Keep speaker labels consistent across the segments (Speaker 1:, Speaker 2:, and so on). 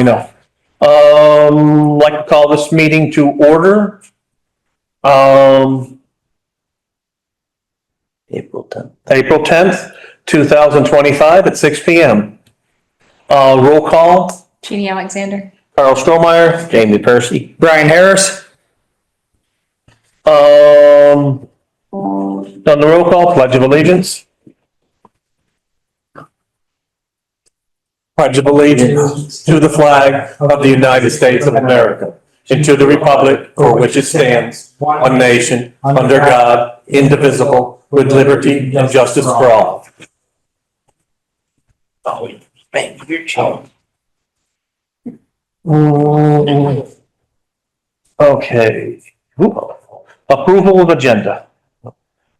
Speaker 1: know. Like to call this meeting to order. April 10th, 2025 at 6 p.m. Roll call.
Speaker 2: Jeannie Alexander.
Speaker 1: Carl Strohmeyer.
Speaker 3: Jamie Percy.
Speaker 4: Brian Harris.
Speaker 1: On the roll call, Pledge of Allegiance. Pledge of Allegiance to the flag of the United States of America and to the republic for which it stands, one nation, under God, indivisible, with liberty and justice for all. Okay. Approval of agenda.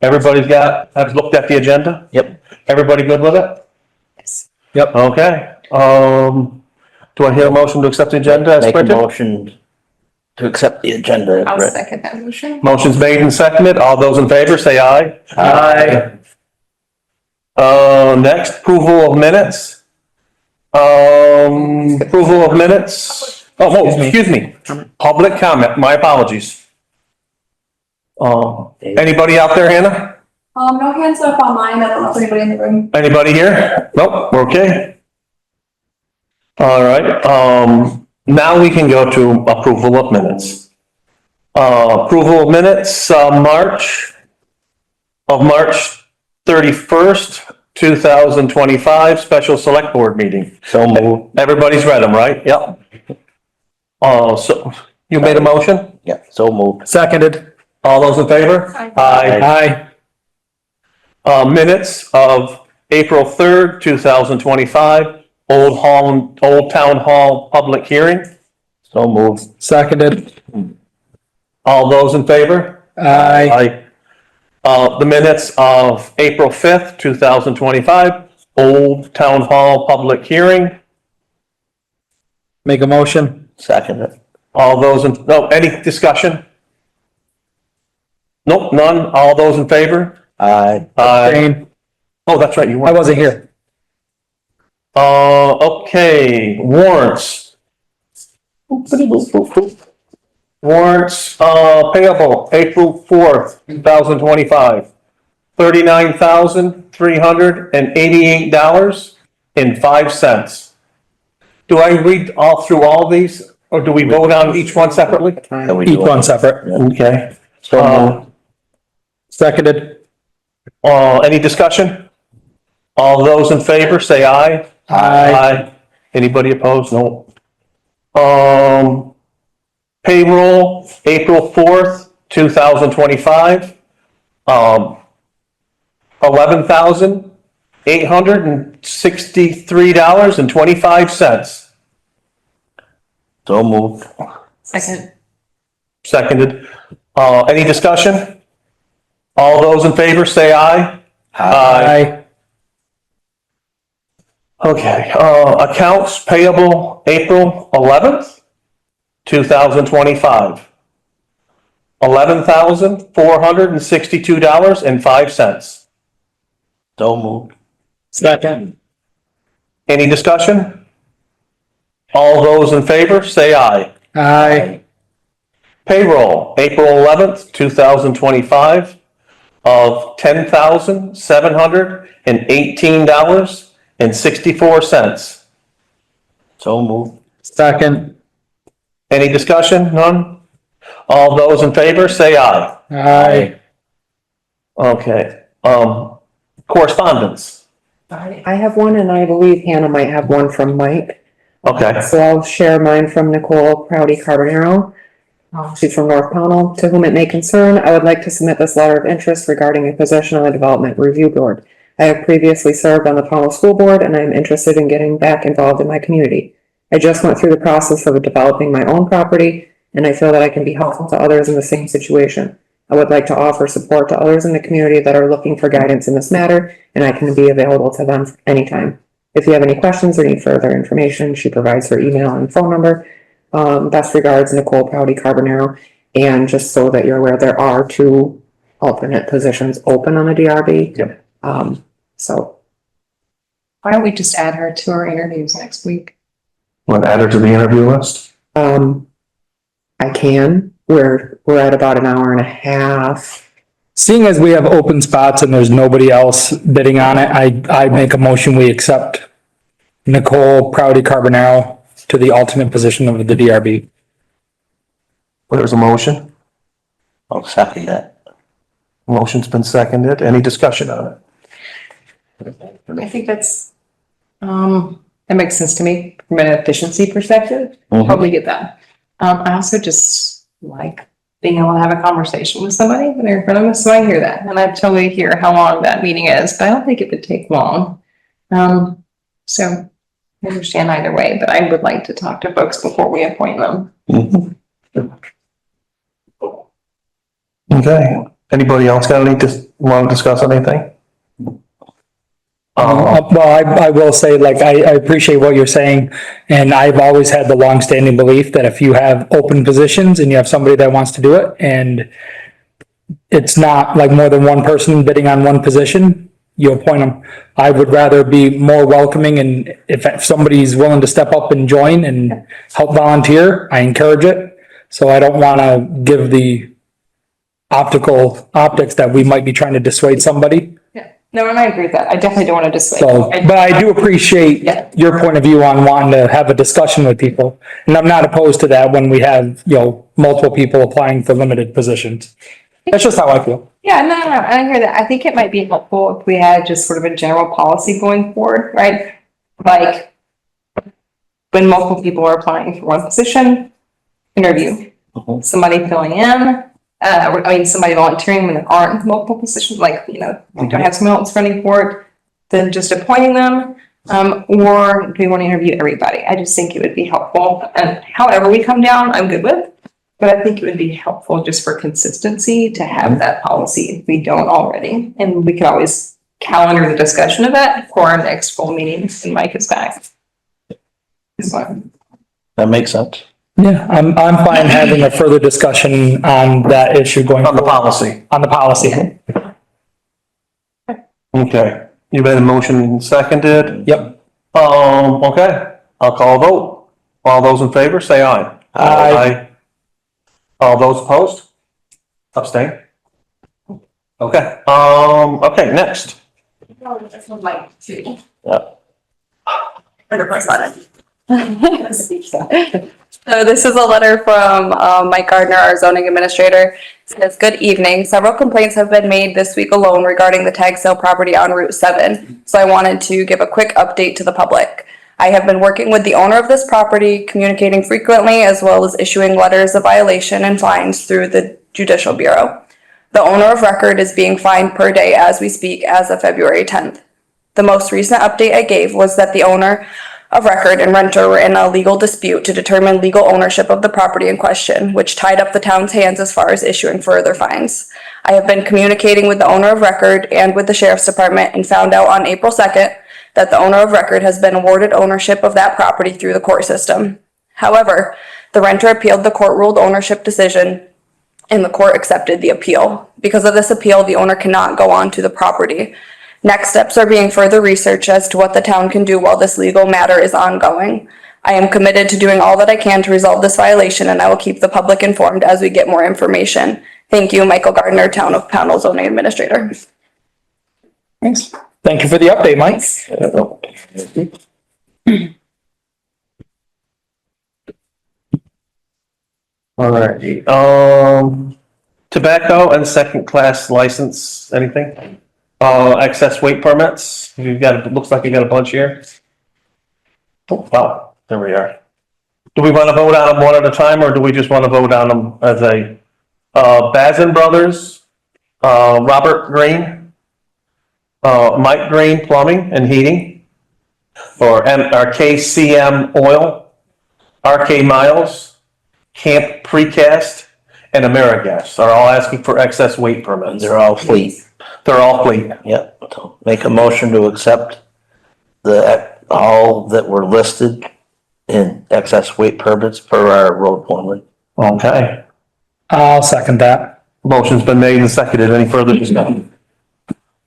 Speaker 1: Everybody's has looked at the agenda?
Speaker 3: Yep.
Speaker 1: Everybody good with it?
Speaker 2: Yes.
Speaker 1: Yep. Okay. Do I hear a motion to accept the agenda as
Speaker 3: Make a
Speaker 1: printed?
Speaker 3: motion to accept the agenda as
Speaker 2: I'll
Speaker 3: written.
Speaker 2: second that motion.
Speaker 1: Motion's made and seconded. All those in favor say aye.
Speaker 3: Aye.
Speaker 1: Next, approval of minutes. Approval of minutes. Excuse me. Public comment. My apologies. Anybody out there, Hannah?
Speaker 5: No hands up on mine. I don't know if anybody in the room.
Speaker 1: Anybody here? Nope, we're okay. All right, now we can go to approval of minutes. Approval of minutes, March 31st, 2025, special select board meeting.
Speaker 3: So moved.
Speaker 1: Everybody's read them, right? Yep. So you made a motion?
Speaker 3: Yeah, so moved.
Speaker 4: Seconded.
Speaker 1: All those in favor?
Speaker 4: Aye.
Speaker 1: Minutes of April 3rd, 2025, Old Town Hall public hearing.
Speaker 3: So moved.
Speaker 4: Seconded.
Speaker 1: All those in favor?
Speaker 4: Aye.
Speaker 1: The minutes of April 5th, 2025, Old Town Hall public hearing.
Speaker 4: Make a motion.
Speaker 3: Second.
Speaker 1: All those any discussion? Nope, none. All those in favor?
Speaker 3: Aye.
Speaker 4: Abstain.
Speaker 1: Oh, that's right, you
Speaker 4: I
Speaker 1: weren't.
Speaker 4: wasn't here.
Speaker 1: Okay, warrants. Warrants, payable April 4th, 2025. $39,388.05. Do I read through all these, or do we vote on each one separately?
Speaker 3: Can we
Speaker 4: Each
Speaker 3: do
Speaker 4: one
Speaker 3: it?
Speaker 4: separate.
Speaker 1: Okay.
Speaker 3: So moved.
Speaker 4: Seconded.
Speaker 1: Any discussion? All those in favor, say aye.
Speaker 4: Aye.
Speaker 1: Anybody opposed? No. Payroll, April 4th, 2025. $11,863.25.
Speaker 3: So moved.
Speaker 2: Second.
Speaker 1: Seconded. Any discussion? All those in favor, say aye.
Speaker 4: Aye.
Speaker 1: Okay, accounts payable April 11th, 2025. $11,462.05.
Speaker 3: So moved.
Speaker 4: Second.
Speaker 1: Any discussion? All those in favor, say aye.
Speaker 4: Aye.
Speaker 1: Payroll, April 11th, 2025 of $10,718.64.
Speaker 3: So moved.
Speaker 4: Second.
Speaker 1: Any discussion? None? All those in favor, say aye.
Speaker 4: Aye.
Speaker 1: Okay, correspondence.
Speaker 6: I have one, and I believe Hannah might have one from Mike.
Speaker 1: Okay,
Speaker 6: So I'll share mine from Nicole Proudy Carbonaro. She's from North Pownal. To whom it may concern, I would like to submit this letter of interest regarding a position on the Development Review Board. I have previously served on the Pownal School Board, and I am interested in getting back involved in my community. I just went through the process of developing my own property, and I feel that I can be helpful to others in the same situation. I would like to offer support to others in the community that are looking for guidance in this matter, and I can be available to them anytime. If you have any questions or need further information, she provides her email and phone number. Best regards, Nicole Proudy Carbonaro. And just so that you're aware, there are 2 alternate positions open on the DRB.
Speaker 1: Yep.
Speaker 6: So
Speaker 2: Why don't we just add her to our interviews next week?
Speaker 1: Want to add her to the interview list?
Speaker 6: I can, we're at about an hour and a half.
Speaker 4: Seeing as we have open spots and there's nobody else bidding on it, I make a motion, we accept Nicole Proudy Carbonaro to the alternate position of the DRB.
Speaker 1: There's a motion.
Speaker 3: I'll second that.
Speaker 1: Motion's been seconded. Any discussion on it?
Speaker 2: I think that's, that makes sense to me from an efficiency perspective.
Speaker 3: Mhm.
Speaker 2: Totally get that. I also just like being able to have a conversation with somebody when they're in front of us, so I hear that. And I totally hear how long that meeting is, but I don't think it would take long. So I understand either way, but I would like to talk to folks before we appoint them.
Speaker 1: Okay. Anybody else got want to discuss anything?
Speaker 4: Well, I will say, like, I appreciate what you're saying, and I've always had the longstanding belief that if you have open positions and you have somebody that wants to do it, and it's not like more than one person bidding on one position, you appoint them. I would rather be more welcoming, and if somebody's willing to step up and join and help volunteer, I encourage it. So I don't want to give the optics that we might be trying to dissuade somebody.
Speaker 2: Yeah, no, and I agree with that. I definitely don't want to dissuade.
Speaker 4: So, but I do appreciate
Speaker 2: Yeah.
Speaker 4: your point of view on wanting to have a discussion with people. And I'm not opposed to that when we have, multiple people applying for limited positions. That's just how I feel.
Speaker 2: Yeah, no, I hear that. I think it might be helpful if we had just sort of a general policy going forward, right? Like when multiple people are applying for one position, interview,
Speaker 3: Mhm.
Speaker 2: somebody filling in, somebody volunteering when there aren't multiple positions, like, we don't have someone else running for it, then just appointing them, or do we want to interview everybody? I just think it would be helpful, and however we come down, I'm good with. But I think it would be helpful just for consistency to have that policy if we don't already. And we could always calendar the discussion of that for our next full meeting when Mike is back. So,
Speaker 3: That makes sense.
Speaker 4: Yeah, I'm fine having a further discussion on that issue going
Speaker 1: On the
Speaker 4: forward.
Speaker 1: policy.
Speaker 4: On the policy.
Speaker 1: Okay. You made a motion and seconded.
Speaker 4: Yep.
Speaker 1: Okay. I'll call a vote. All those in favor, say aye.
Speaker 4: Aye.
Speaker 1: All those opposed? Abstain? Okay, okay, next.
Speaker 5: So this is a letter from Mike Gardner, our zoning administrator. It says, "Good evening. Several complaints have been made this week alone regarding the tag sale property on Route 7. So I wanted to give a quick update to the public. I have been working with the owner of this property, communicating frequently, as well as issuing letters of violation and fines through the Judicial Bureau. The owner of record is being fined per day as we speak as of February 10th. The most recent update I gave was that the owner of record and renter were in a legal dispute to determine legal ownership of the property in question, which tied up the town's hands as far as issuing further fines. I have been communicating with the owner of record and with the sheriff's department and found out on April 2nd that the owner of record has been awarded ownership of that property through the court system. However, the renter appealed the court-ruled ownership decision and the court accepted the appeal. Because of this appeal, the owner cannot go on to the property. Next steps are being further researched as to what the town can do while this legal matter is ongoing. I am committed to doing all that I can to resolve this violation, and I will keep the public informed as we get more information. Thank you, Michael Gardner, Town of Pownal Zoning Administrator."
Speaker 4: Thanks. Thank you for the update, Mike.
Speaker 1: All right, tobacco and second-class license, anything? Excess weight permits, you've got, it looks like you got a bunch here. Oh, wow, there we are. Do we want to vote on them one at a time, or do we just want to vote on them as a, Bazin Brothers, Robert Green, Mike Green Plumbing and Heating, or KCM Oil, RK Miles, Camp Precast, and Amerigas are all asking for excess weight
Speaker 3: And
Speaker 1: permits.
Speaker 3: they're all fleet.
Speaker 1: They're all fleet.
Speaker 3: Yep. So make a motion to accept all that were listed in excess weight permits per our road foreman.
Speaker 1: Okay.
Speaker 4: I'll second that.
Speaker 1: Motion's been made and seconded. Any further discussion?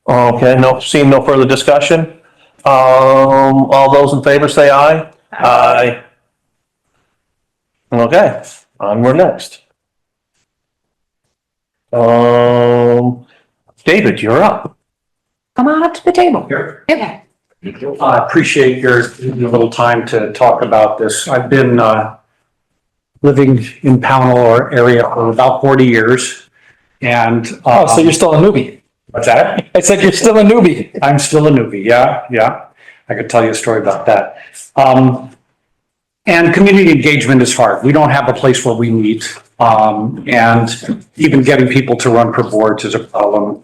Speaker 1: Okay, no, seeing no further discussion. All those in favor say aye. Aye. Okay, onward next. David, you're up.
Speaker 6: Come on up to the table.
Speaker 7: Here.
Speaker 6: Yeah.
Speaker 7: I appreciate your little time to talk about this. I've been living in Pownal area for about 40 years. And
Speaker 4: Oh, so you're still a newbie.
Speaker 7: what's that?
Speaker 4: I said you're still a newbie.
Speaker 7: I'm still a newbie. Yeah. I could tell you a story about that. And community engagement is hard. We don't have a place where we meet. And even getting people to run for boards is a problem.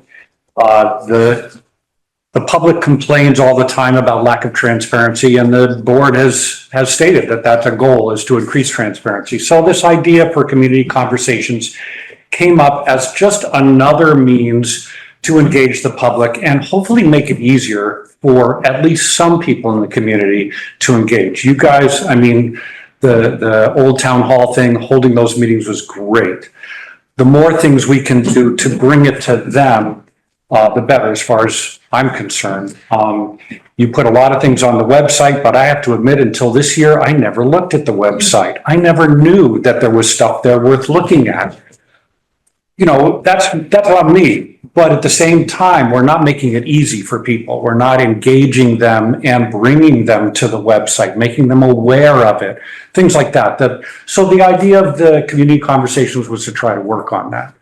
Speaker 7: The public complains all the time about lack of transparency, and the board has stated that that's a goal, is to increase transparency. So this idea for community conversations came up as just another means to engage the public and hopefully make it easier for at least some people in the community to engage. You guys, I mean, the old town hall thing, holding those meetings was great. The more things we can do to bring it to them, the better, as far as I'm concerned. You put a lot of things on the website, but I have to admit, until this year, I never looked at the website. I never knew that there was stuff there worth looking at. You know, that's on me, but at the same time, we're not making it easy for people. We're not engaging them and bringing them to the website, making them aware of it, things like that. So the idea of the community conversations was to try to work on that.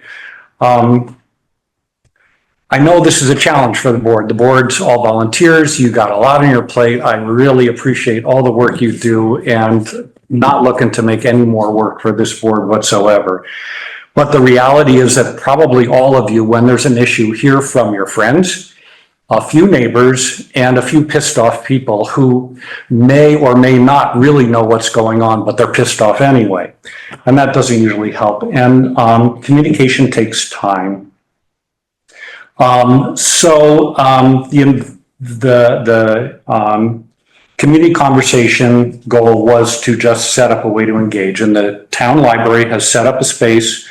Speaker 7: I know this is a challenge for the board. The board's all volunteers. You got a lot on your plate. I really appreciate all the work you do and not looking to make any more work for this board whatsoever. But the reality is that probably all of you, when there's an issue, hear from your friends, a few neighbors, and a few pissed off people who may or may not really know what's going on, but they're pissed off anyway. And that doesn't usually help. And communication takes time. The community conversation goal was to just set up a way to engage, and the town library has set up a space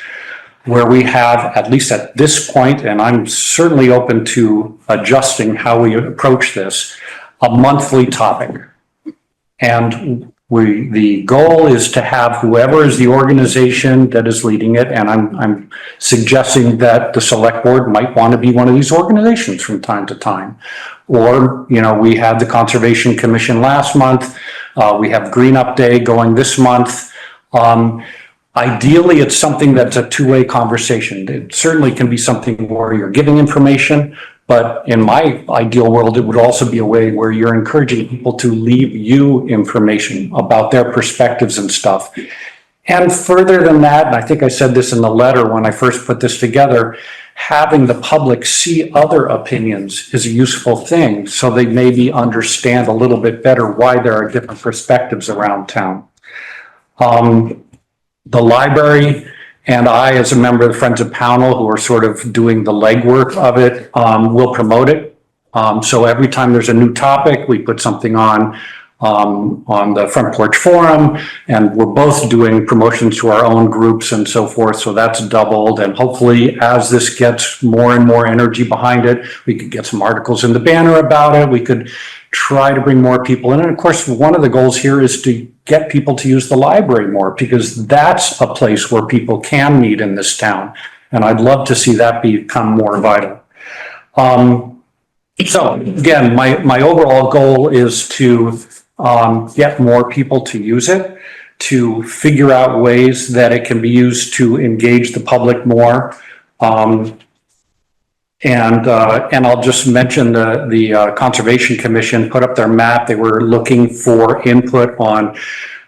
Speaker 7: where we have, at least at this point, and I'm certainly open to adjusting how we approach this, a monthly topic. And the goal is to have whoever is the organization that is leading it, and I'm suggesting that the select board might want to be one of these organizations from time to time. Or, you know, we had the Conservation Commission last month. We have Green Up Day going this month. Ideally, it's something that's a two-way conversation. It certainly can be something where you're giving information, but in my ideal world, it would also be a way where you're encouraging people to leave you information about their perspectives and stuff. And further than that, and I think I said this in the letter when I first put this together, having the public see other opinions is a useful thing, so they maybe understand a little bit better why there are different perspectives around town. The library and I, as a member of the Friends of Pownal, who are sort of doing the legwork of it, will promote it. So every time there's a new topic, we put something on the Front Porch Forum, and we're both doing promotions to our own groups and so forth. So that's doubled. And hopefully, as this gets more and more energy behind it, we could get some articles in the Banner about it. We could try to bring more people in. And of course, one of the goals here is to get people to use the library more, because that's a place where people can meet in this town. And I'd love to see that become more vital. So again, my overall goal is to get more people to use it, to figure out ways that it can be used to engage the public more. And I'll just mention the Conservation Commission put up their map. They were looking for input on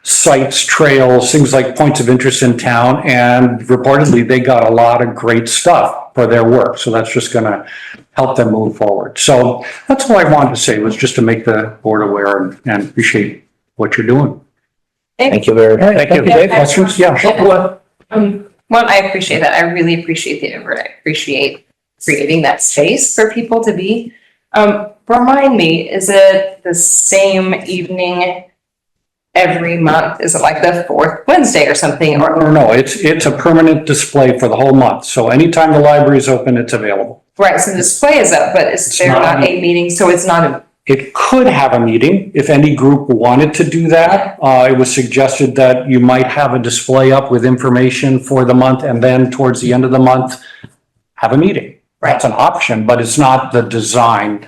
Speaker 7: sites, trails, things like points of interest in town, and reportedly they got a lot of great stuff for their work. So that's just going to help them move forward. So that's all I wanted to say, was just to make the board aware and appreciate what you're doing.
Speaker 3: Thank you very much.
Speaker 1: Thank you.
Speaker 2: Yeah.
Speaker 7: Questions? Yeah. Sure.
Speaker 2: One, I appreciate that. I really appreciate the effort. I appreciate creating that space for people to be. Remind me, is it the same evening every month? Is it like the fourth Wednesday or something? Or
Speaker 7: No, it's a permanent display for the whole month. So anytime the library is open, it's available.
Speaker 2: right, so the display is up, but is
Speaker 7: It's
Speaker 2: there
Speaker 7: not-
Speaker 2: not a meeting? So it's not a
Speaker 7: It could have a meeting if any group wanted to do that. It was suggested that you might have a display up with information for the month and then towards the end of the month, have a meeting. That's an option, but it's not the design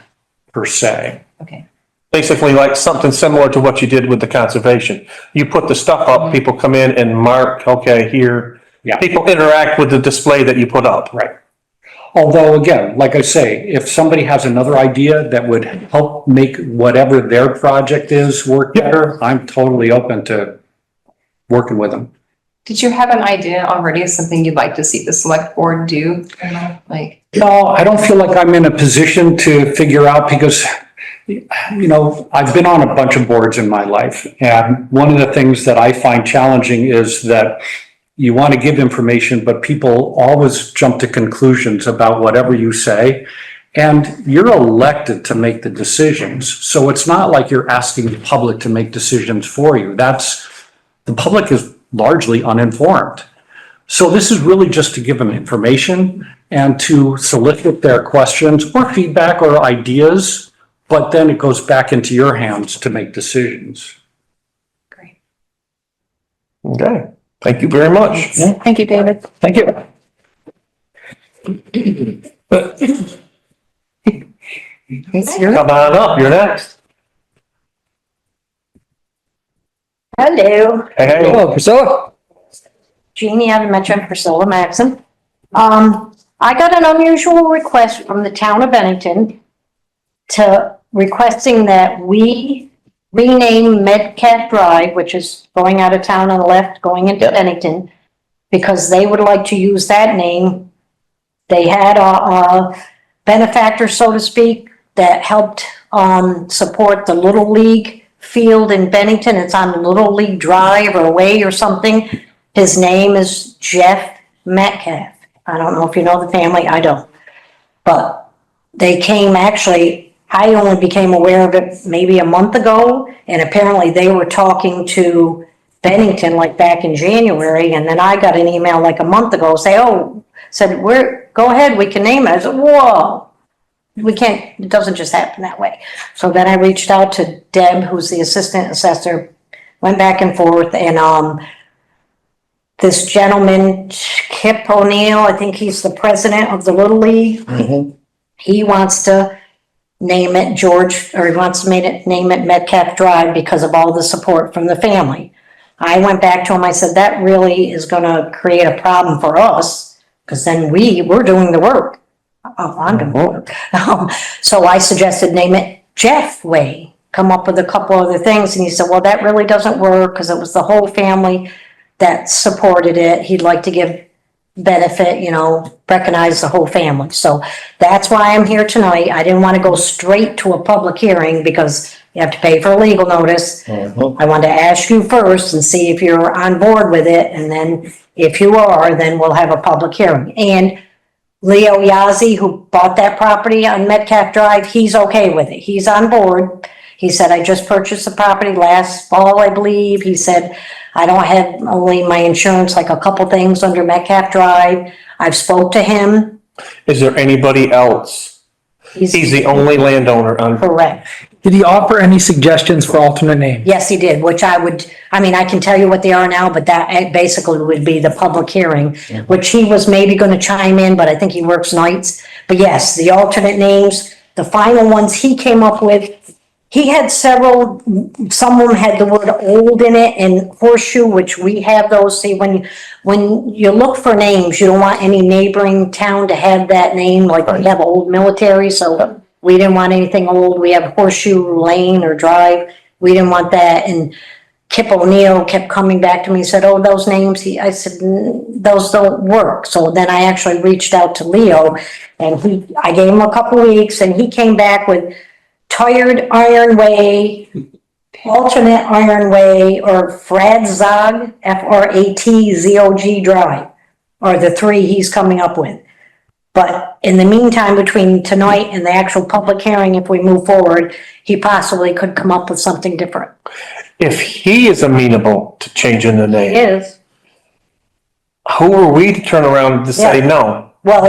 Speaker 7: per se.
Speaker 2: Okay.
Speaker 1: Basically like something similar to what you did with the conservation. You put the stuff up, people come in and mark, okay, here.
Speaker 7: Yeah.
Speaker 1: People interact with the display that you put up.
Speaker 7: Right. Although again, like I say, if somebody has another idea that would help make whatever their project is work better, I'm totally open to working with them.
Speaker 2: Did you have an idea already of something you'd like to see the select board do? Like,
Speaker 7: No, I don't feel like I'm in a position to figure out because, I've been on a bunch of boards in my life. And one of the things that I find challenging is that you want to give information, but people always jump to conclusions about whatever you say. And you're elected to make the decisions. So it's not like you're asking the public to make decisions for you. The public is largely uninformed. So this is really just to give them information and to solicit their questions or feedback or ideas, but then it goes back into your hands to make decisions.
Speaker 2: great.
Speaker 1: Okay, thank you very much.
Speaker 5: Thank you, David.
Speaker 4: Thank you.
Speaker 1: Come on up, you're next.
Speaker 8: Hello,
Speaker 1: Hey,
Speaker 4: Hello, Priscilla.
Speaker 8: Jeannie, I haven't met you, I'm Priscilla Maxon. I got an unusual request from the town of Bennington requesting that we rename Metcalf Drive, which is going out of town on the left, going into Bennington, because they would like to use that name. They had a benefactor, so to speak, that helped support the Little League field in Bennington. It's on Little League Drive or Way or something. His name is Jeff Metcalf. I don't know if you know the family, I don't. But they came, actually, I only became aware of it maybe a month ago, and apparently they were talking to Bennington like back in January, and then I got an email like a month ago said, go ahead, we can name it. I said, whoa, we can't, it doesn't just happen that way. So then I reached out to Deb, who's the assistant assessor, went back and forth, and this gentleman, Kip O'Neill, I think he's the president of the Little League. He wants to name it he wants to name it Metcalf Drive because of all the support from the family. I went back to him, I said, that really is gonna create a problem for us, because then we're doing the work. I'm doing the work. So I suggested name it Jeff Way, come up with a couple other things, and he said, well, that really doesn't work, because it was the whole family that supported it. He'd like to give benefit, recognize the whole family. So that's why I'm here tonight. I didn't want to go straight to a public hearing because you have to pay for a legal notice. I wanted to ask you first and see if you're on board with it. And then if you are, then we'll have a public hearing. And Leo Yazzie, who bought that property on Metcalf Drive, he's okay with it. He's on board. He said, I just purchased the property last fall, I believe. He said, I don't have only my insurance, like a couple things under Metcalf Drive. I've spoke to him.
Speaker 1: is there anybody else? He's the only landowner on.
Speaker 8: Correct.
Speaker 4: Did he offer any suggestions for alternate names?
Speaker 8: Yes, he did, which I can tell you what they are now, but that basically would be the public hearing, which he was maybe gonna chime in, but I think he works nights. But yes, the alternate names, the final ones he came up with, he had several, some of them had the word old in it, and horseshoe, which we have those. See, when you look for names, you don't want any neighboring town to have that name, like we have Old Military, so we didn't want anything old. We have Horseshoe Lane or Drive. We didn't want that. And Kip O'Neill kept coming back to me and said, oh, those names, I said, those don't work. So then I actually reached out to Leo, and I gave him a couple weeks, and he came back with Tired Iron Way, Alternate Iron Way, or Fradzog, Fratzog Drive, are the three he's coming up with. But in the meantime, between tonight and the actual public hearing, if we move forward, he possibly could come up with something different.
Speaker 1: If he is amenable to changing the
Speaker 8: He
Speaker 1: name,
Speaker 8: is.
Speaker 1: who are we to turn around to say
Speaker 8: Yeah.
Speaker 1: no?
Speaker 8: Well,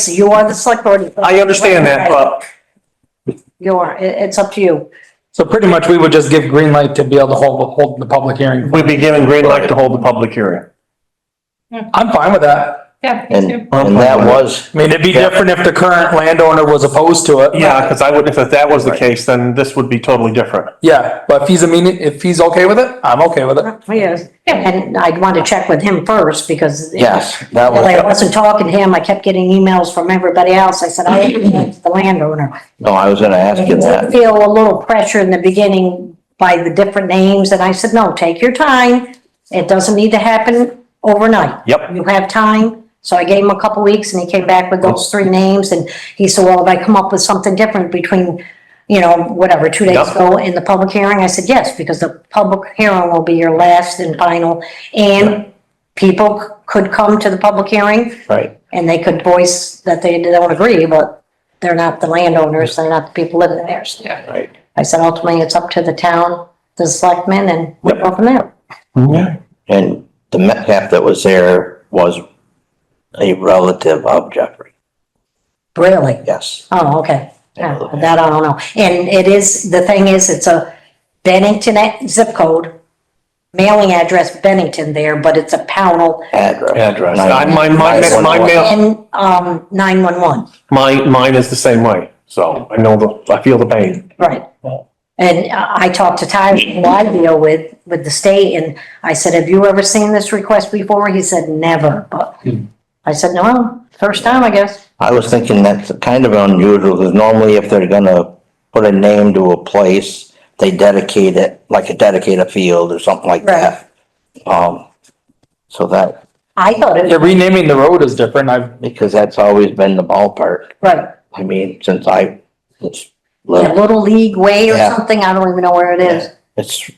Speaker 8: you are the select board.
Speaker 1: I understand that, but
Speaker 8: it's up to you.
Speaker 4: So pretty much we would just give green light to be able to hold the public hearing.
Speaker 1: We'd be given green light to hold the public hearing.
Speaker 4: I'm fine with that.
Speaker 2: Yeah, me
Speaker 3: And,
Speaker 2: too.
Speaker 3: and that was,
Speaker 4: I mean, it'd be different if the current landowner was opposed to it.
Speaker 1: Yeah, because I would, if that was the case, then this would be totally different.
Speaker 4: Yeah, but if he's okay with it, I'm okay with it.
Speaker 8: Yes, and I'd want to check with him first because.
Speaker 3: yes, that
Speaker 8: Well, I
Speaker 3: was,
Speaker 8: wasn't talking to him. I kept getting emails from everybody else. I said, I want the landowner.
Speaker 3: no, I was gonna ask you
Speaker 8: I
Speaker 3: that.
Speaker 8: feel a little pressure in the beginning by the different names, and I said, no, take your time. It doesn't need to happen overnight.
Speaker 1: Yep.
Speaker 8: You have time. So I gave him a couple weeks and he came back with those 3 names and he said, well, if I come up with something different between, you know, whatever, 2 days
Speaker 1: Yep.
Speaker 8: ago in the public hearing, I said, yes, because the public hearing will be your last and final. And people could come to the public hearing
Speaker 3: Right.
Speaker 8: and they could voice that they don't agree, but they're not the landowners, they're not the people living there. So
Speaker 3: Right.
Speaker 8: I said, ultimately, it's up to the town, the selectmen, and we'll go from there.
Speaker 1: Yeah.
Speaker 3: And the Metcalf that was there was a relative of Jeffrey,
Speaker 8: Really?
Speaker 3: yes.
Speaker 8: Oh, okay. Yeah, that I don't know. And it is, the thing is, it's a Bennington zip code, mailing address Bennington there, but it's a Pownal
Speaker 1: Address.
Speaker 3: Nine-
Speaker 1: Mine mail,
Speaker 8: and, 911,
Speaker 1: mine is the same way, so I know I feel the pain.
Speaker 8: right. And I talked to Ty, who I deal with the state, and I said, have you ever seen this request before? He said, never, but I said, no, first time, I guess.
Speaker 3: I was thinking that's kind of unusual, because normally if they're gonna put a name to a place, they dedicate it, like dedicate a field or something like that. So that,
Speaker 8: I thought it
Speaker 4: Yeah,
Speaker 8: was,
Speaker 4: renaming the road is different.
Speaker 3: because that's always been the ballpark,
Speaker 8: right,
Speaker 3: I mean, since I was
Speaker 8: a
Speaker 3: little.
Speaker 8: Little League Way or
Speaker 3: Yeah.
Speaker 8: something, I don't even know where it is.
Speaker 3: It's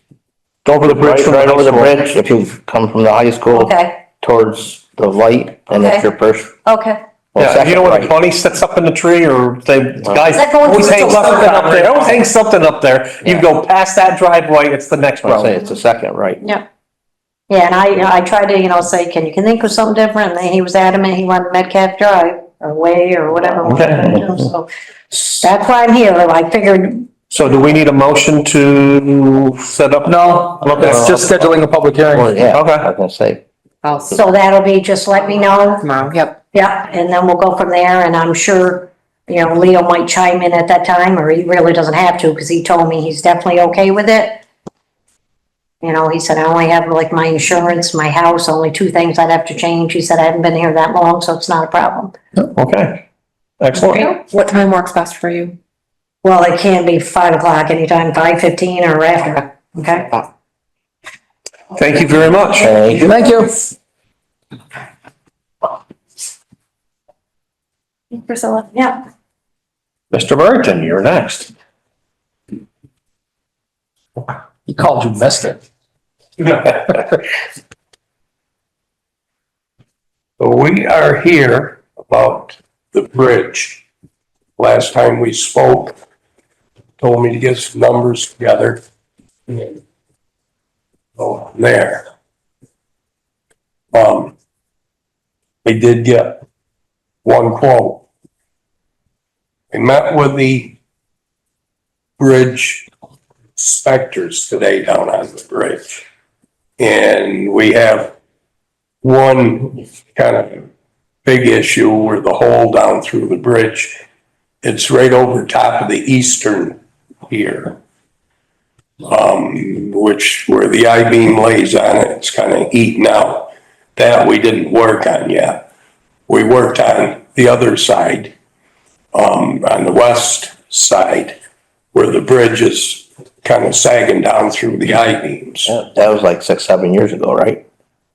Speaker 1: Over the bridge
Speaker 3: right,
Speaker 1: from the
Speaker 3: right over the
Speaker 1: high school.
Speaker 3: bridge, if you come from the high school
Speaker 8: Okay,
Speaker 3: towards the light, and
Speaker 8: Okay.
Speaker 3: it's your first.
Speaker 8: okay.
Speaker 3: well,
Speaker 1: Yeah, you
Speaker 3: second
Speaker 1: know when
Speaker 3: right.
Speaker 1: a bunny sits up in the tree, or the guys
Speaker 8: Is that going
Speaker 1: always
Speaker 8: through
Speaker 1: hang
Speaker 8: the
Speaker 1: something
Speaker 8: left
Speaker 1: up there, always hang something up there. You
Speaker 3: Yeah.
Speaker 1: go past that driveway, it's the next
Speaker 3: I say
Speaker 1: road.
Speaker 3: it's the second right.
Speaker 8: Yeah, and I tried to, say, can you think of something different? And then he was adamant, he wanted Metcalf Drive, or Way, or whatever.
Speaker 1: Okay.
Speaker 8: So that's why I'm here, I figured,
Speaker 1: So do we need a motion to set up?
Speaker 4: No, it's just scheduling a public
Speaker 3: Well,
Speaker 4: hearing.
Speaker 3: yeah,
Speaker 1: Okay.
Speaker 3: I was gonna say,
Speaker 8: so that'll be, just let me know.
Speaker 6: Tomorrow, yep.
Speaker 8: Yeah, and then we'll go from there, and I'm sure, Leo might chime in at that time, or he really doesn't have to, because he told me he's definitely okay with it. He said, I only have like my insurance, my house, only 2 things I'd have to change. He said, I haven't been here that long, so it's not a problem.
Speaker 1: Okay, excellent.
Speaker 6: What time works best for you?
Speaker 8: Well, it can be 5 o'clock anytime, 5:15 or after, okay?
Speaker 1: Thank you very much.
Speaker 3: thank you.
Speaker 4: Thank you.
Speaker 5: Priscilla.
Speaker 8: Yeah.
Speaker 1: Mr. Burrington, you're next.
Speaker 4: He called you mister.
Speaker 9: So we are here about the bridge. Last time we spoke, told me to get some numbers together. And go from there. I did get one quote. I met with the bridge inspectors today down on the bridge. And we have one kind of big issue where the hole down through the bridge, it's right over top of the eastern pier. Which where the I-beam lays on it, it's kind of eaten out. That we didn't work on yet. We worked on the other side, on the west side, where the bridge is kind of sagging down through the I-beams.
Speaker 3: Yeah, that was like 6, 7 years ago, right?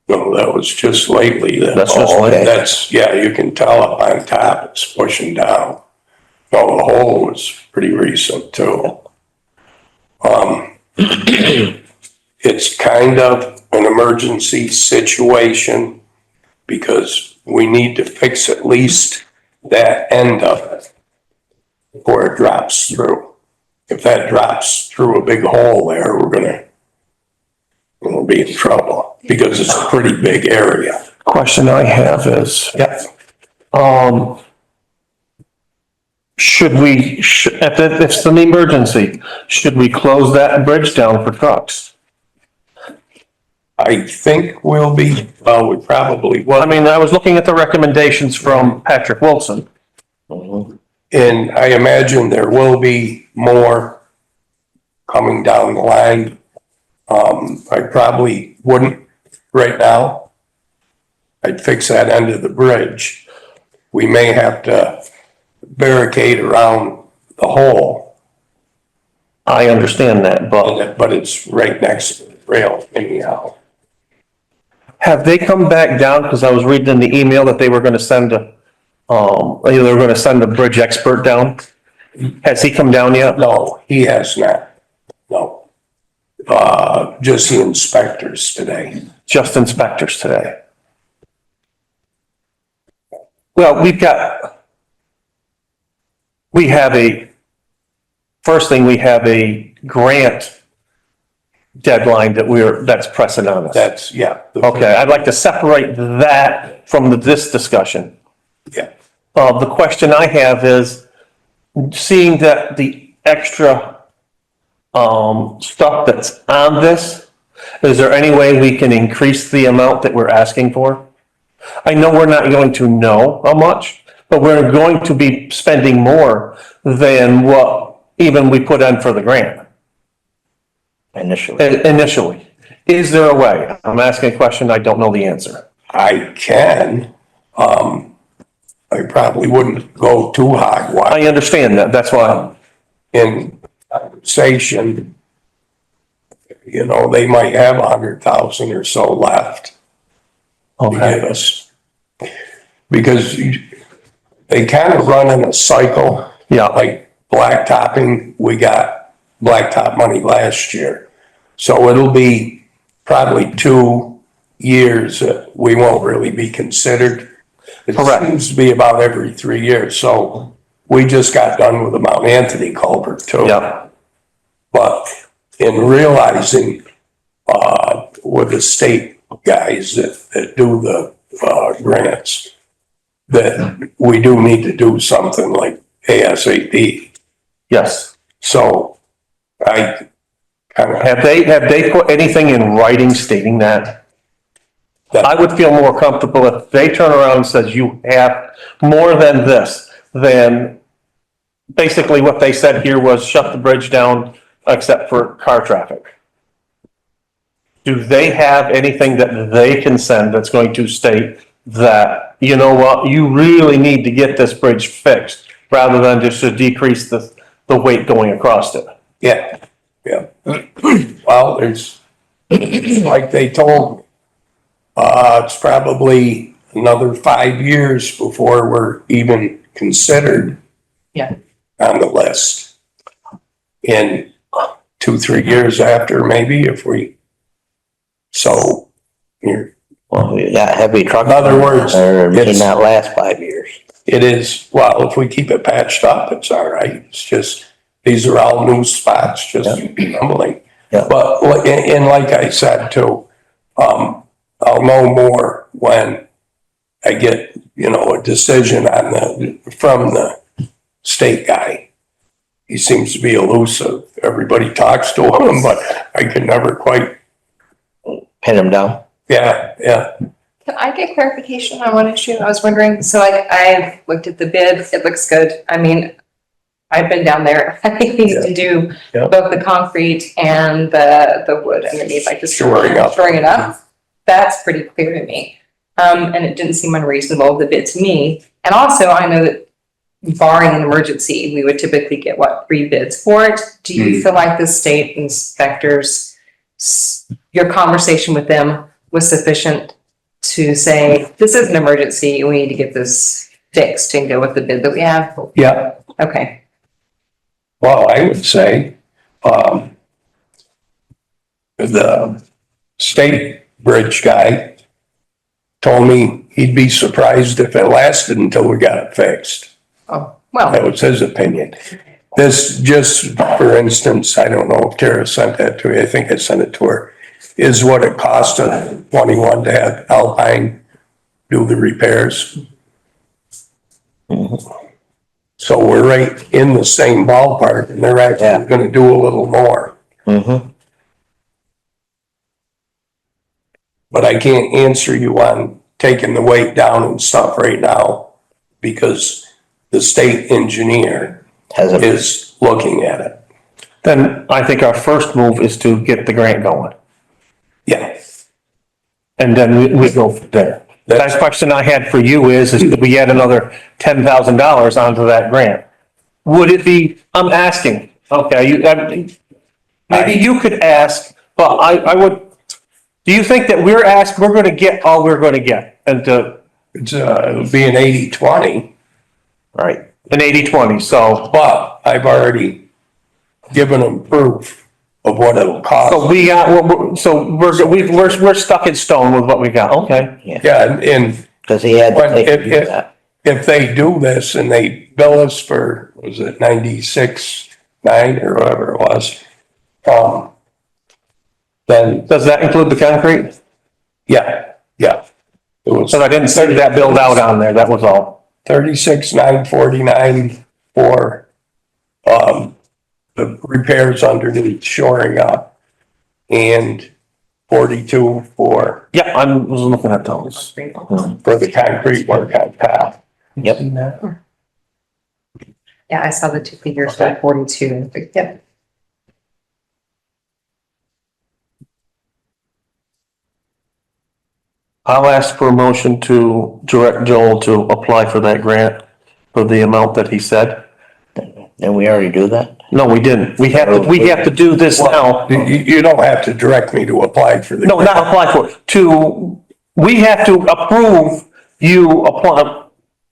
Speaker 9: No, that was just lately.
Speaker 3: That's just lately.
Speaker 9: That's, yeah, you can tell up on top, it's pushing down. No, the hole was pretty recent too. It's kind of an emergency situation because we need to fix at least that end of it before it drops through. If that drops through a big hole there, we'll be in trouble because it's a pretty big area.
Speaker 1: Question I have is,
Speaker 9: Yeah.
Speaker 1: Should we, if it's an emergency, should we close that bridge down for trucks?
Speaker 9: I think we'll be, well, we probably
Speaker 1: Well,
Speaker 9: will.
Speaker 1: I mean, I was looking at the recommendations from Patrick Wilson.
Speaker 9: And I imagine there will be more coming down the line. I probably wouldn't right now. I'd fix that end of the bridge. We may have to barricade around the hole,
Speaker 1: I understand that,
Speaker 9: but it's right next to the rail anyhow.
Speaker 1: have they come back down? Because I was reading in the email that they were gonna send a, they were gonna send a bridge expert down. Has he come down yet?
Speaker 9: No, he has not. No. Just the inspectors today.
Speaker 1: Just inspectors today. Well, first thing, we have a grant deadline that's pressing on us.
Speaker 9: That's, yeah.
Speaker 1: Okay, I'd like to separate that from this discussion.
Speaker 9: Yeah.
Speaker 1: The question I have is, seeing that the extra stuff that's on this, is there any way we can increase the amount that we're asking for? I know we're not going to know how much, but we're going to be spending more than what even we put in for the grant
Speaker 3: Initially.
Speaker 1: initially. Is there a way? I'm asking a question, I don't know the answer.
Speaker 9: I can. I probably wouldn't go too high.
Speaker 1: I understand that, that's why.
Speaker 9: In conversation, you know, they might have 100,000 or so left to give us. Because they kind of run in a cycle.
Speaker 1: Yeah,
Speaker 9: Like blacktopping, we got blacktop money last year. So it'll be probably 2 years that we won't really be considered. It
Speaker 1: Correct.
Speaker 9: seems to be about every 3 years. So we just got done with the Mount Anthony culvert too.
Speaker 1: yeah,
Speaker 9: But in realizing, with the state guys that do the, grants, that we do need to do something like ASAP.
Speaker 1: yes.
Speaker 9: So I kind of,
Speaker 1: Have they put anything in writing stating that? I would feel more comfortable if they turn around and says you have more than this, then basically what they said here was shut the bridge down except for car traffic. Do they have anything that they can send that's going to state that, you know what, you really need to get this bridge fixed rather than just to decrease the weight going across it?
Speaker 9: yeah, yeah. Well, there's, like they told me, it's probably another 5 years before we're even considered.
Speaker 2: Yeah.
Speaker 9: On the list. In 2-3 years after, maybe, if we, so, you're,
Speaker 3: Well, we got heavy trucks.
Speaker 9: In other words,
Speaker 3: Or may
Speaker 9: it's-
Speaker 3: not last 5 years.
Speaker 9: it is, well, if we keep it patched up, it's all right. It's just, these are all new spots, just rumbling.
Speaker 3: Yeah.
Speaker 9: But, and like I said too, I'll know more when I get, you know, a decision on from the state guy. He seems to be elusive. Everybody talks to him, but I can never quite,
Speaker 3: Pin them down.
Speaker 9: yeah.
Speaker 2: Can I get clarification on one issue? I was wondering, so like I've looked at the bid, it looks good. I mean, I've been down there. I think we need to do
Speaker 9: Yeah.
Speaker 2: both the concrete and the wood underneath, like the
Speaker 9: Shoring up.
Speaker 2: shoring it up. That's pretty clear to me. And it didn't seem unreasonable, the bid to me. And also I know that barring an emergency, we would typically get 3 bids for it. Do you feel like the state inspectors, your conversation with them was sufficient to say, this is an emergency, we need to get this fixed and go with the bid that we have?
Speaker 9: Yeah.
Speaker 2: Okay.
Speaker 9: Well, I would say, the state bridge guy told me he'd be surprised if it lasted until we got it fixed.
Speaker 2: Oh, well,
Speaker 9: That was his opinion. This, just for instance, I don't know if Tara sent that to me, I think I sent it to her, is what it cost in 21 to have Alpine do the repairs. So we're right in the same ballpark and they're
Speaker 3: Yeah.
Speaker 9: actually gonna do a little more.
Speaker 3: Mm-hmm.
Speaker 9: But I can't answer you on taking the weight down and stuff right now because the state engineer
Speaker 3: Has a,
Speaker 9: is looking at it.
Speaker 1: Then I think our first move is to get the grant going.
Speaker 9: Yeah,
Speaker 1: And then we go from there. The next question I had for you is could we add another $10,000 onto that grant? Would it be, I'm asking, okay, maybe you could ask, but I would, do you think that we're gonna get all we're gonna get? And
Speaker 9: it'll be an 80-20,
Speaker 3: right.
Speaker 1: an 80-20, so.
Speaker 9: but I've already given them proof of what it'll cost.
Speaker 1: So we're stuck in stone with what we got, okay?
Speaker 9: Yeah, and
Speaker 3: Cause he had to
Speaker 9: But
Speaker 3: take
Speaker 9: if-
Speaker 3: that.
Speaker 9: if they do this and they bill us for, was it 96.9 or whatever it was? Then,
Speaker 1: Does that include the concrete?
Speaker 9: yeah. It was
Speaker 1: So I didn't see that build out on there, that was all.
Speaker 9: 36,949 for, the repairs underneath shoring up and 42 for
Speaker 1: Yeah, I was looking at those.
Speaker 9: the concrete work on top.
Speaker 3: Yep.
Speaker 1: Seen that?
Speaker 6: Yeah, I saw the two figures for 42. Yep.
Speaker 1: I'll ask for a motion to direct Joel to apply for that grant for the amount that he said.
Speaker 3: Didn't we already do that?
Speaker 1: No, we didn't. We have to do this now.
Speaker 9: You don't have to direct me to apply for the.
Speaker 1: No, not apply for it. We have to approve you apply.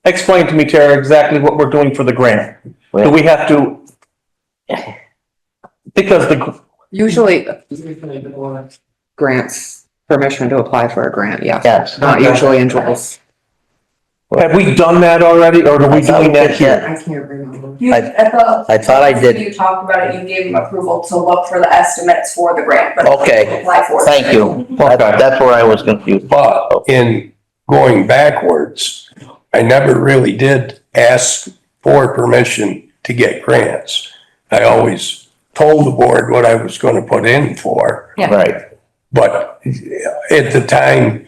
Speaker 1: Explain to me, Tara, exactly what we're doing for the grant. Do we have to? Because
Speaker 6: Usually grants permission to apply for a grant, yes.
Speaker 3: Yes.
Speaker 6: Not usually in Joel's.
Speaker 1: have we done that already, or are we doing that here?
Speaker 6: I can't remember.
Speaker 5: You,
Speaker 3: I-
Speaker 5: at the.
Speaker 3: I thought I did.
Speaker 5: You talked about it, you gave him approval to look for the estimates for the grant, but.
Speaker 3: Okay.
Speaker 5: Apply for it.
Speaker 3: Thank you. That's where I was confused.
Speaker 9: But in going backwards, I never really did ask for permission to get grants. I always told the board what I was gonna put in for.
Speaker 2: Yeah.
Speaker 3: Right.
Speaker 9: But at the time,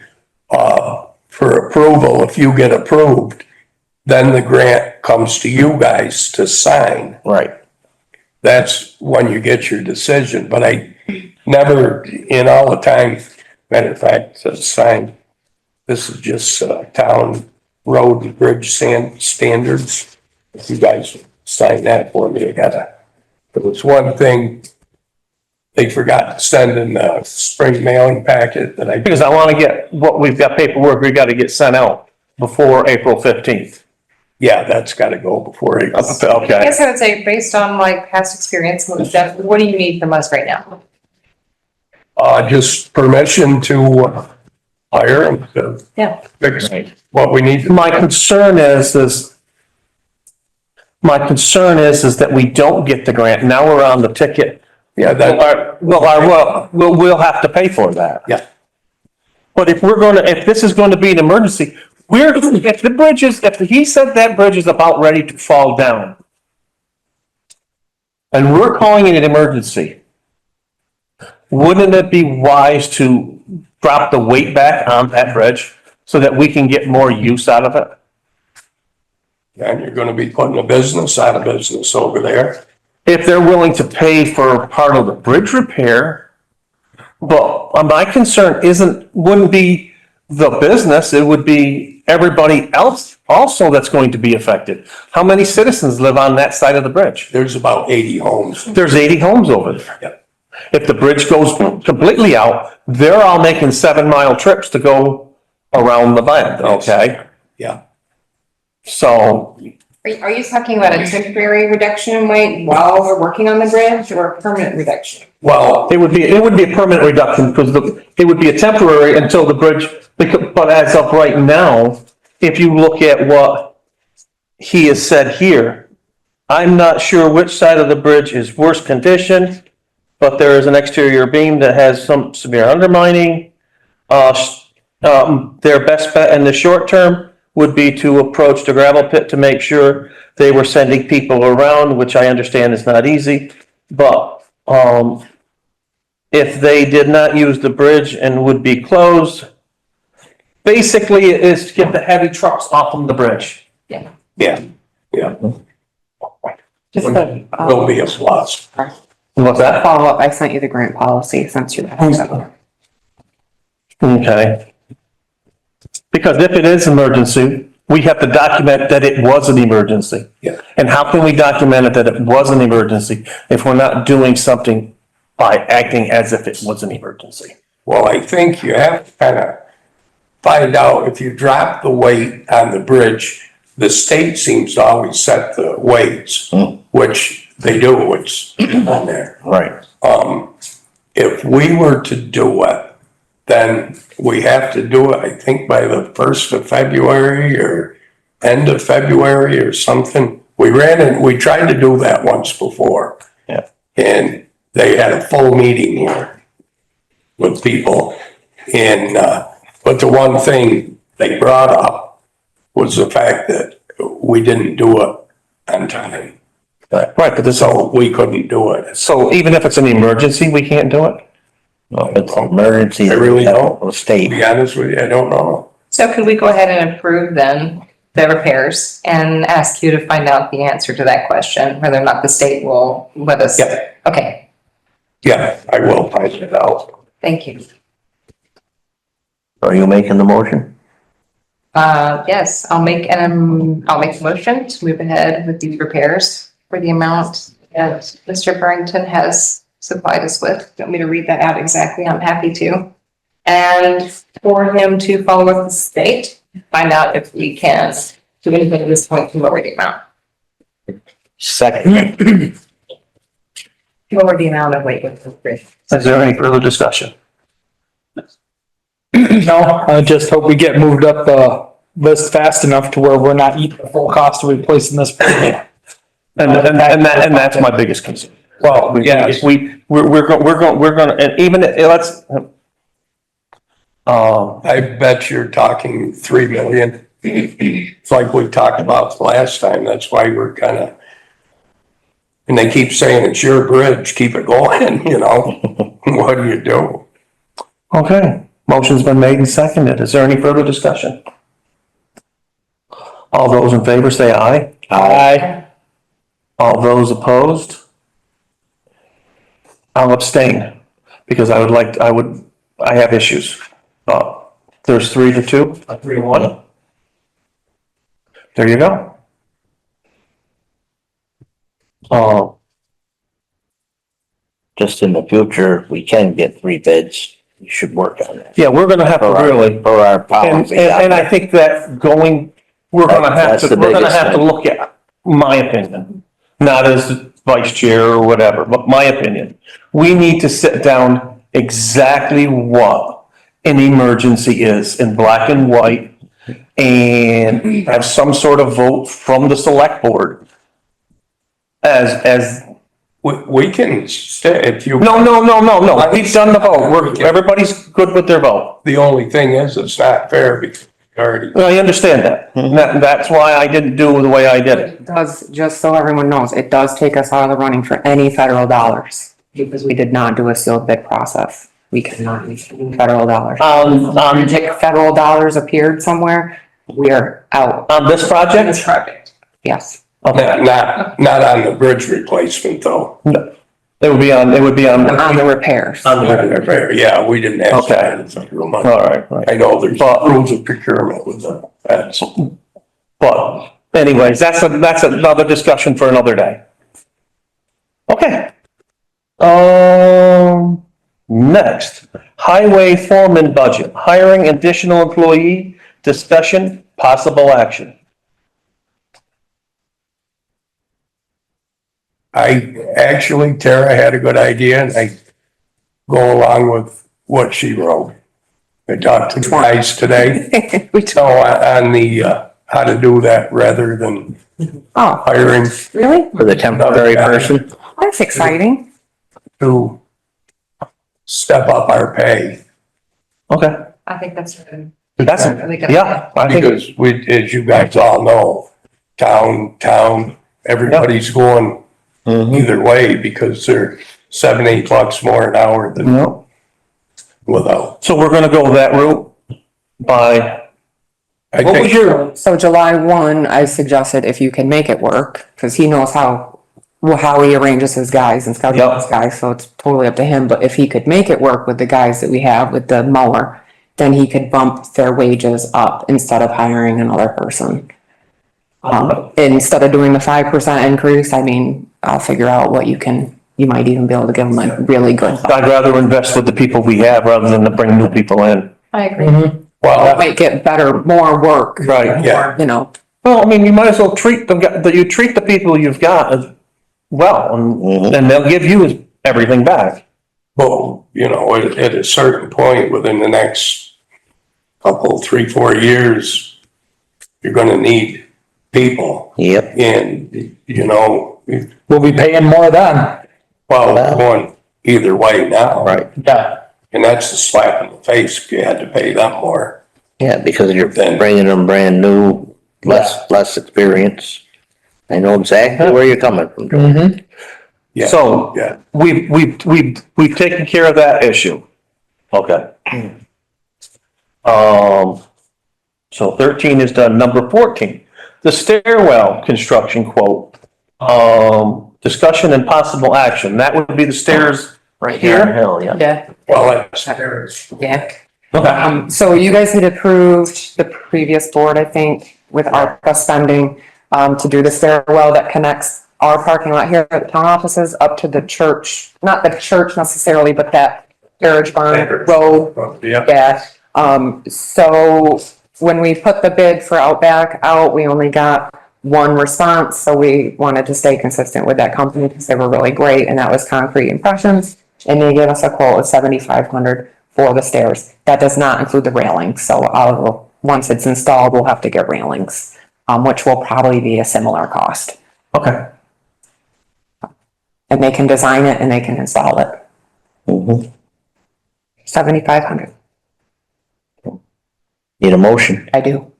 Speaker 9: for approval, if you get approved, then the grant comes to you guys to sign.
Speaker 3: Right.
Speaker 9: That's when you get your decision, but I never, in all the time, matter of fact, signed, this is just, town road and bridge standards. If you guys sign that for me, there was one thing they forgot to send in the spring mailing packet that I.
Speaker 1: Because I want to get what we've got paperwork we got to get sent out before April 15th.
Speaker 9: Yeah, that's gotta go before it.
Speaker 2: I
Speaker 1: Okay.
Speaker 2: guess I would say, based on like past experience, what do you need from us right now?
Speaker 9: Just permission to hire them to
Speaker 2: Yeah.
Speaker 9: fix what we need.
Speaker 1: My concern is that we don't get the grant. Now we're on the ticket.
Speaker 9: Yeah, that,
Speaker 1: We'll have to pay for that.
Speaker 9: yeah,
Speaker 1: But if this is going to be an emergency, if he said that bridge is about ready to fall down, and we're calling it an emergency, wouldn't it be wise to drop the weight back on that bridge so that we can get more use out of it?
Speaker 9: and you're gonna be putting a business out of business over there.
Speaker 1: If they're willing to pay for part of the bridge repair, but my concern wouldn't be the business, it would be everybody else also that's going to be affected. How many citizens live on that side of the bridge?
Speaker 9: There's about 80 homes.
Speaker 1: There's 80 homes over there.
Speaker 9: Yep.
Speaker 1: If the bridge goes completely out, they're all making 7-mile trips to go around the bend, okay?
Speaker 9: Yeah,
Speaker 1: So,
Speaker 2: Are you talking about a temporary reduction in weight while we're working on the bridge, or a permanent reduction?
Speaker 9: well,
Speaker 1: it would be a permanent reduction because it would be a temporary until the bridge, but as of right now, if you look at what he has said here, I'm not sure which side of the bridge is worse condition, but there is an exterior beam that has some severe undermining. Their best bet in the short term would be to approach the gravel pit to make sure they were sending people around, which I understand is not easy. But, if they did not use the bridge and would be closed, basically it is to get the heavy trucks off from the bridge.
Speaker 9: Yeah, yeah.
Speaker 6: Just a,
Speaker 9: Will be a plus.
Speaker 1: What's that?
Speaker 6: follow up, I sent you the grant policy since you asked that.
Speaker 1: Okay. Because if it is emergency, we have to document that it was an emergency.
Speaker 9: Yeah.
Speaker 1: And how can we document it that it was an emergency if we're not doing something by acting as if it was an emergency?
Speaker 9: Well, I think you have to kind of find out if you drop the weight on the bridge, the state seems to always set the weights, which they do, it's on there.
Speaker 3: Right.
Speaker 9: If we were to do it, then we have to do it, I think, by the 1st of February or end of February or something. We tried to do that once before.
Speaker 3: Yeah.
Speaker 9: And they had a full meeting here with people. And, but the one thing they brought up was the fact that we didn't do it on time.
Speaker 1: Right, but this,
Speaker 9: So we couldn't do it.
Speaker 1: so even if it's an emergency, we can't do it?
Speaker 3: No, it's an emergency.
Speaker 9: I really don't.
Speaker 3: The
Speaker 9: To
Speaker 3: state.
Speaker 9: be honest with you, I don't know.
Speaker 2: So could we go ahead and approve then the repairs and ask you to find out the answer to that question, whether or not the state will let us?
Speaker 9: Yeah.
Speaker 2: Okay,
Speaker 9: Yeah, I will find it out.
Speaker 2: thank you.
Speaker 3: Are you making the motion?
Speaker 2: Yes, I'll make the motion to move ahead with these repairs for the amount that Mr. Burrington has supplied us with. Want me to read that out exactly? I'm happy to. And for him to follow up with the state, find out if we can do anything at this point to lower the amount.
Speaker 3: Second.
Speaker 2: Lower the amount of weight with the bridge.
Speaker 1: Is there any further discussion?
Speaker 4: No, I just hope we get moved up the list fast enough to where we're not eating the full cost of replacing this. bridge.
Speaker 1: And that's my biggest concern.
Speaker 9: Well,
Speaker 1: Yes, we're gonna, and even, let's,
Speaker 9: I bet you're talking 3 million. It's like we talked about last time. That's why we're kind of, and they keep saying it's your bridge, keep it going, you know? What do you do?
Speaker 1: okay, motion's been made and seconded. Is there any further discussion? All those in favor say aye.
Speaker 4: Aye.
Speaker 1: All those opposed? I'll abstain because I have issues. There's 3-2, 3-1. There you go.
Speaker 3: Just in the future, if we can get 3 bids, we should work on that.
Speaker 1: Yeah, we're gonna have to really.
Speaker 3: For our
Speaker 1: And,
Speaker 3: policy.
Speaker 1: and I think that we're gonna have
Speaker 3: That's
Speaker 1: to,
Speaker 3: the
Speaker 1: we're gonna
Speaker 3: biggest
Speaker 1: have to
Speaker 3: thing.
Speaker 1: look at, my opinion, not as vice chair or whatever, but my opinion. We need to sit down exactly what an emergency is in black and white and have some sort of vote from the select board as,
Speaker 9: We can stay, if you.
Speaker 1: no, we've done the vote. Everybody's good with their vote.
Speaker 9: The only thing is, it's not fair because we already,
Speaker 1: I understand that. That's why I didn't do the way I did it.
Speaker 6: It does, just so everyone knows, it does take us out of the running for any federal dollars because we did not do a sealed bid process. We cannot use federal dollars. If federal dollars appeared somewhere, we are out.
Speaker 1: On this project?
Speaker 2: project.
Speaker 6: Yes.
Speaker 1: Okay.
Speaker 9: not on the bridge replacement though.
Speaker 1: No. It would be on.
Speaker 6: On the repairs.
Speaker 1: On the
Speaker 9: Fair, yeah, we didn't ask
Speaker 1: Okay.
Speaker 9: that. It's like real money.
Speaker 1: All right, right.
Speaker 9: I know there's
Speaker 1: But-
Speaker 9: rules of procurement with that.
Speaker 1: But anyways, that's another discussion for another day. Okay. Next, highway foreman budget, hiring additional employee, discussion, possible action.
Speaker 9: Tara had a good idea and I go along with what she wrote. I talked to the guys today, so on the, how to do that rather than
Speaker 6: Oh,
Speaker 9: hiring
Speaker 6: really?
Speaker 3: For the temporary person?
Speaker 6: That's exciting.
Speaker 9: to step up our pay.
Speaker 1: Okay.
Speaker 2: I think that's good.
Speaker 1: That's, yeah, I think,
Speaker 9: Because we, as you guys all know, town, everybody's going
Speaker 3: Mhm.
Speaker 9: either way because they're $7-8 more an hour than
Speaker 1: no.
Speaker 9: without.
Speaker 1: So we're gonna go that route by,
Speaker 9: I
Speaker 1: what was
Speaker 9: think,
Speaker 1: your,
Speaker 6: So July 1, I suggested if you can make it work, because he knows how he arranges his guys and schedules his guys, so it's totally up to him. But if he could make it work with the guys that we have with the mower, then he could bump their wages up instead of hiring another person. Instead of doing the 5% increase, I mean, I'll figure out what you might even be able to give them a really good.
Speaker 1: I'd rather invest with the people we have rather than to bring new people in.
Speaker 2: I agree.
Speaker 9: well,
Speaker 6: Might get better, more work.
Speaker 1: Right.
Speaker 9: Yeah.
Speaker 6: You know,
Speaker 1: Well, I mean, you might as well treat them, you treat the people you've got as well, and they'll give you everything back.
Speaker 9: but, you know, at a certain point within the next couple, 3-4 years, you're gonna need people.
Speaker 3: Yep.
Speaker 9: And, you know,
Speaker 4: We'll be paying more then.
Speaker 9: well, going either way now.
Speaker 3: Right.
Speaker 4: Yeah.
Speaker 9: And that's a slap in the face if you had to pay them more.
Speaker 3: Yeah, because you're
Speaker 9: Then-
Speaker 3: bringing them brand new, less experience. I know exactly where you're coming from, Joe.
Speaker 4: Mm-hmm.
Speaker 9: Yeah,
Speaker 1: So,
Speaker 9: yeah.
Speaker 1: we've taken care of that issue. Okay. So 13 is done. Number 14, the stairwell construction quote. Discussion and possible action. That would be the stairs
Speaker 3: Right here on the
Speaker 1: here.
Speaker 3: hill, yeah.
Speaker 6: yeah,
Speaker 9: Well, that's,
Speaker 6: yeah.
Speaker 1: Okay.
Speaker 6: So you guys had approved the previous board, I think, with ARPA spending, to do the stairwell that connects our parking lot here at the town offices up to the church, not the church necessarily, but that carriage barn road.
Speaker 9: yeah,
Speaker 6: Yeah, so when we put the bid for Outback out, we only got one response, so we wanted to stay consistent with that company because they were really great, and that was Concrete Impressions. And they gave us a quote of $7,500 for the stairs. That does not include the railings, so once it's installed, we'll have to get railings, which will probably be a similar cost.
Speaker 1: Okay.
Speaker 6: And they can design it and they can install it.
Speaker 3: Mhm.
Speaker 6: $7,500,
Speaker 3: Need a motion?
Speaker 6: I do.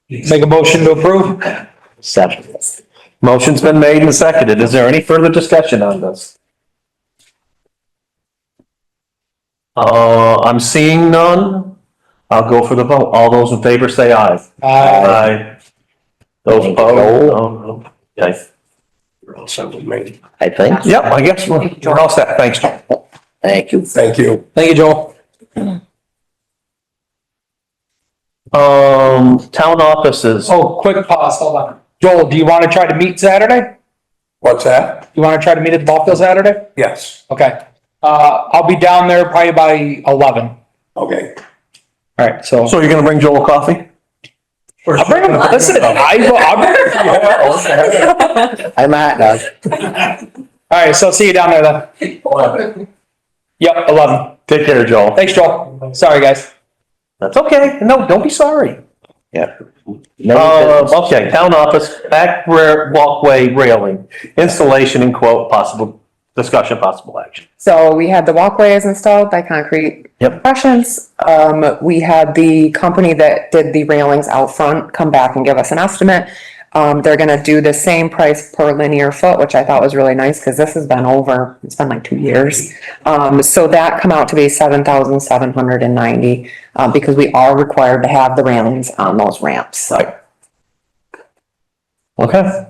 Speaker 4: Make a motion to approve?
Speaker 3: Second.
Speaker 1: Motion's been made and seconded. Is there any further discussion on this? I'm seeing none. I'll go for the vote. All those in favor say aye. Aye. Those
Speaker 3: Thank you,
Speaker 1: opposed?
Speaker 3: Joel.
Speaker 1: No, no. Okay.
Speaker 9: you're all set with me.
Speaker 3: I think.
Speaker 1: Yep, I guess we're all set. Thanks, John.
Speaker 3: Thank you.
Speaker 9: Thank you.
Speaker 4: Thank you, Joel.
Speaker 1: Town offices.
Speaker 4: Oh, quick pause, hold on. Joel, do you want to try to meet Saturday?
Speaker 9: What's that?
Speaker 4: You want to try to meet at the ball field Saturday?
Speaker 9: Yes,
Speaker 4: Okay. I'll be down there probably by 11.
Speaker 9: okay.
Speaker 4: All right, so.
Speaker 1: So you're gonna bring Joel coffee?
Speaker 4: I'll bring him, listen, I'll bring him.
Speaker 3: I'm at now.
Speaker 4: All right, so see you down there then. Yep, 11.
Speaker 1: Take care, Joel.
Speaker 4: Thanks, Joel. Sorry, guys.
Speaker 1: That's okay. No, don't be sorry.
Speaker 3: Yeah.
Speaker 1: Okay, town office, back rear walkway railing, installation and quote, possible discussion, possible action.
Speaker 6: So we had the walkways installed by Concrete
Speaker 1: Yep.
Speaker 6: Impressions. We had the company that did the railings out front come back and give us an estimate. They're gonna do the same price per linear foot, which I thought was really nice, cause this has been it's been like 2 years. So that come out to be 7,790, because we are required to have the railings on those ramps.
Speaker 1: Right. Okay.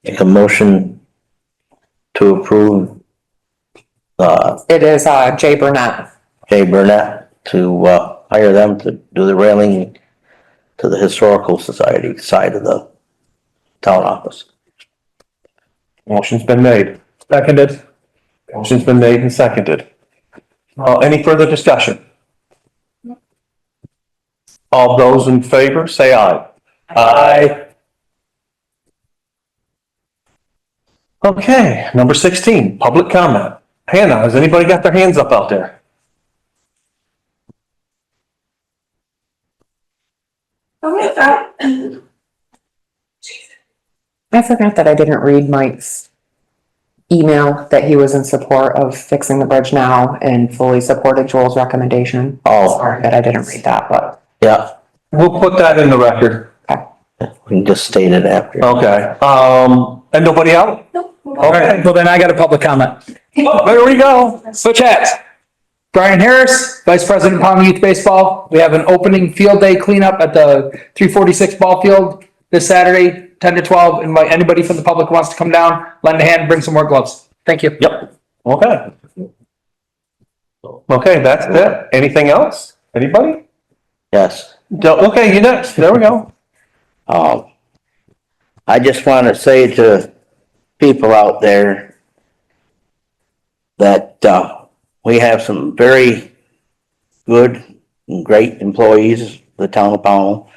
Speaker 3: Make a motion to approve,
Speaker 6: It is, Jay Burnett.
Speaker 3: Jay Burnett to, hire them to do the railing to the Historical Society side of the town office.
Speaker 1: Motion's been made.
Speaker 4: Seconded.
Speaker 1: Motion's been made and seconded. Any further discussion? All those in favor, say aye. Aye. Okay, number 16, public comment. Hannah, has anybody got their hands up out there?
Speaker 6: I forgot that I didn't read Mike's email that he was in support of fixing the bridge now and fully supported Joel's recommendation.
Speaker 3: Oh,
Speaker 6: Sorry that I didn't read that, but
Speaker 3: yeah,
Speaker 1: We'll put that in the record.
Speaker 3: we can just state it after.
Speaker 1: Okay, and nobody else? Okay,
Speaker 4: Well, then I got a public comment.
Speaker 1: there we go.
Speaker 4: So chat. Brian Harris, Vice President, Pownal Youth Baseball. We have an opening field day cleanup at the 346 ball field this Saturday, 10 to 12. Invite anybody from the public who wants to come down, lend a hand, bring some more gloves. Thank you.
Speaker 1: Yep, okay. Okay, that's it. Anything else? Anybody?
Speaker 3: Yes.
Speaker 1: Okay, you next. There we go.
Speaker 3: I just want to say to people out there that, we have some very good and great employees, the town of Pownal,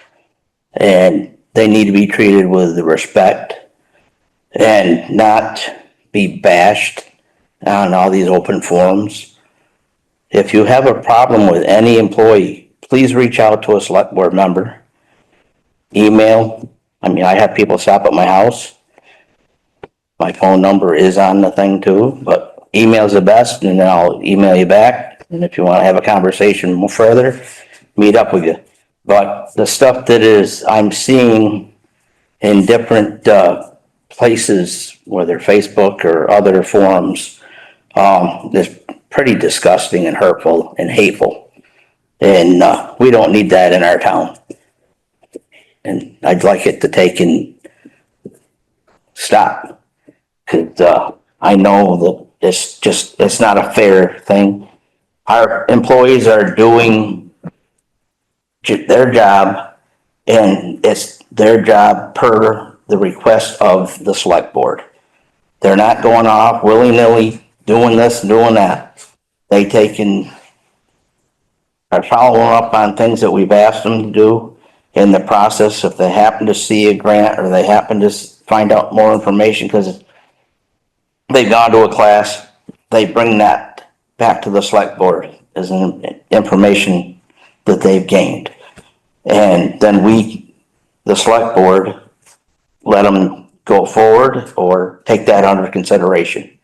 Speaker 3: and they need to be treated with respect and not be bashed on all these open forums. If you have a problem with any employee, please reach out to a select board member. Email. I mean, I have people stop at my house. My phone number is on the thing too, but email's the best, and then I'll email you back. And if you want to have a conversation more further, meet up with you. But the stuff that I'm seeing in different, places, whether Facebook or other forums, is pretty disgusting and hurtful and hateful. And, we don't need that in our town. And I'd like it to take and stop. Cause, I know that it's not a fair thing. Our employees are doing their job, and it's their job per the request of the select board. They're not going off willy-nilly doing this and doing that. They are following up on things that we've asked them to do in the process. If they happen to see a grant or they happen to find out more information because they've gone to a class, they bring that back to the select board as information that they've gained. And then the select board, let them go forward or take that under consideration.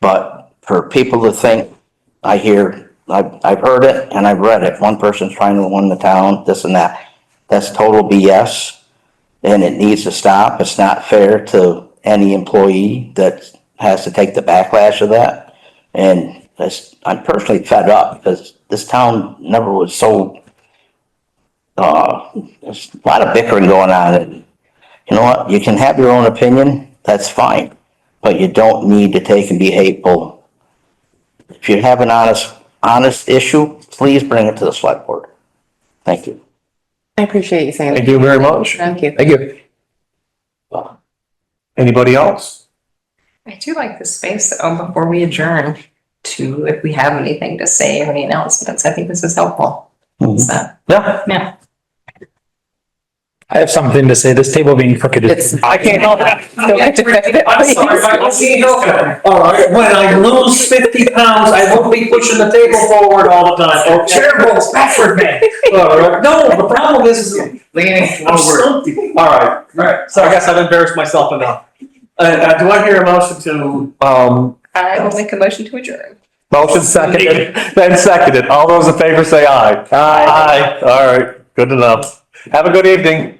Speaker 3: But for people to think, I've heard it and I've read it. One person's trying to run the town, this and that. That's total BS, and it needs to stop. It's not fair to any employee that has to take the backlash of that. And I'm personally fed up because this town never was so, there's a lot of bickering going on. And you know what? You can have your own opinion. That's fine. But you don't need to take and be hateful. If you have an honest issue, please bring it to the select board. Thank you.
Speaker 6: I appreciate you saying that.
Speaker 1: Thank you very much.
Speaker 6: Thank you.
Speaker 4: Thank you.
Speaker 1: Anybody else?
Speaker 2: I do like the space before we adjourn to, if we have anything to say or any announcements, I think this is helpful. So,
Speaker 1: Yeah.
Speaker 2: yeah.
Speaker 4: I have something to say. This table being crooked is.
Speaker 1: I can't help that.
Speaker 10: I'm sorry, I see. All right, when I lose 50 pounds, I won't be pushing the table forward all the time. Oh, chair rolls backward, man. All right. No, the problem is leaning forward.
Speaker 1: All right. So I guess I've embarrassed myself enough. Do I hear a motion to,
Speaker 2: I will make a motion to adjourn.
Speaker 1: motion seconded, then seconded. All those in favor say aye. Aye. All right, good enough. Have a good evening.